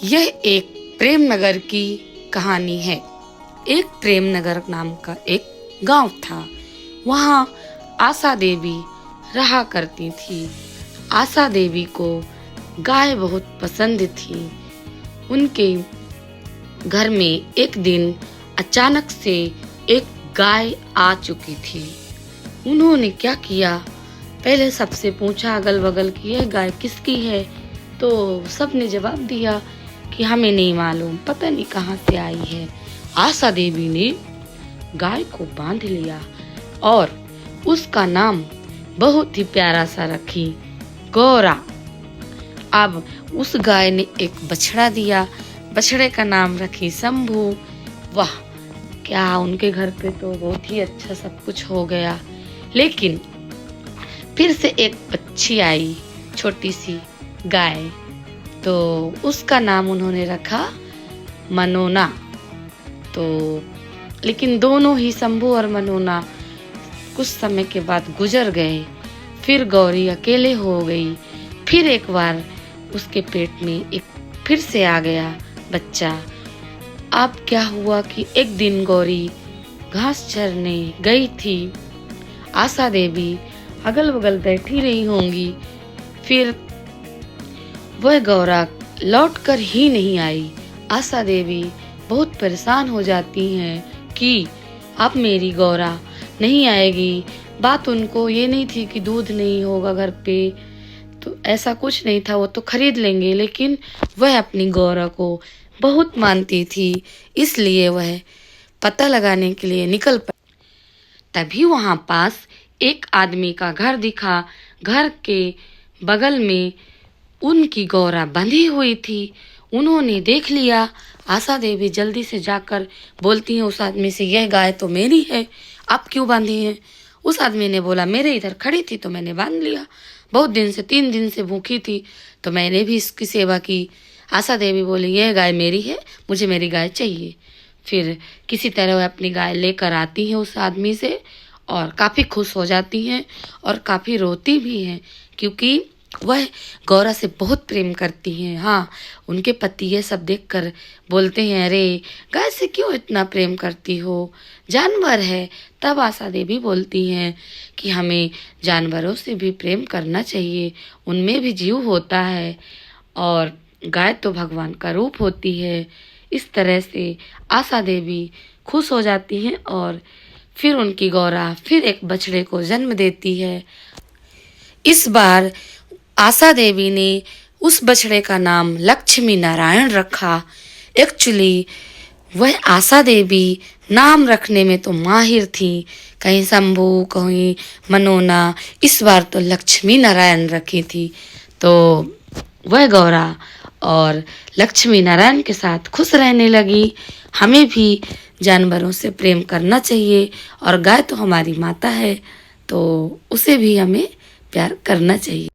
यह एक प्रेमनगर की कहानी है। एक प्रेमनगर नाम का एक गांव था। वहाँ आशा देवी रहा करती थी। आशा देवी को गाय बहुत पसंद थी। उनके घर में एक दिन अचानक से एक गाय आ चुकी थी। उन्होंने क्या किया, पहले सबसे पूछा अगल बगल की यह गाय किसकी है, तो सबने जवाब दिया कि हमें नहीं मालूम, पता नहीं कहाँ से आई है। आशा देवी ने गाय को बांध लिया और उसका नाम बहुत ही प्यारा सा रखी, गौरा। अब उस गाय ने एक बछड़ा दिया, बछड़े का नाम रखी शंभू। वाह, क्या उनके घर पे तो बहुत ही अच्छा सब कुछ हो गया। लेकिन फिर से एक बच्ची आई, छोटी सी गाय, तो उसका नाम उन्होंने रखा मनोना। तो लेकिन दोनों ही शंभू और मनोना कुछ समय के बाद गुजर गए। फिर गौरी अकेले हो गई। फिर एक बार उसके पेट में एक फिर से आ गया बच्चा। अब क्या हुआ कि एक दिन गौरी घास चरने गई थी। आशा देवी अगल बगल बैठी रही होंगी। फिर वह गौरा लौटकर ही नहीं आई। आशा देवी बहुत परेशान हो जाती हैं कि अब मेरी गौरा नहीं आएगी। बात उनको ये नहीं थी कि दूध नहीं होगा घर पे, तो ऐसा कुछ नहीं था, वो तो खरीद लेंगे। लेकिन वह अपनी गौरा को बहुत मानती थी, इसलिए वह पता लगाने के लिए निकल पड़ी। तभी वहां पास एक आदमी का घर दिखा। घर के बगल में उनकी गौरा बंधी हुई थी। उन्होंने देख लिया। आशा देवी जल्दी से जाकर बोलती हैं उस आदमी से, यह गाय तो मेरी है, आप क्यों बांधी हैं? उस आदमी ने बोला, मेरे इधर खड़ी थी तो मैंने बांध लिया। बहुत दिन से 3 दिन से भूखी थी तो मैंने भी इसकी सेवा की। आशा देवी बोली, यह गाय मेरी है, मुझे मेरी गाय चाहिए। फिर किसी तरह वह अपनी गाय लेकर आती है उस आदमी से और काफ़ी खुश हो जाती हैं और काफ़ी रोती भी हैं, क्योंकि वह गौरा से बहुत प्रेम करती हैं। हाँ, उनके पति ये सब देखकर बोलते हैं, अरे गाय से क्यों इतना प्रेम करती हो, जानवर है। तब आशा देवी बोलती हैं कि हमें जानवरों से भी प्रेम करना चाहिए, उनमें भी जीव होता है और गाय तो भगवान का रूप होती है। इस तरह से आशा देवी खुश हो जाती हैं और फिर उनकी गौरा फिर एक बछड़े को जन्म देती है। इस बार आशा देवी ने उस बछड़े का नाम लक्ष्मी नारायण रखा। एक्चुअली वह आशा देवी नाम रखने में तो माहिर थी, कहीं शंभू कहीं मनोना, इस बार तो लक्ष्मी नारायण रखी थी। तो वह गौरा और लक्ष्मी नारायण के साथ खुश रहने लगी। हमें भी जानवरों से प्रेम करना चाहिए और गाय तो हमारी माता है, तो उसे भी हमें प्यार करना चाहिए।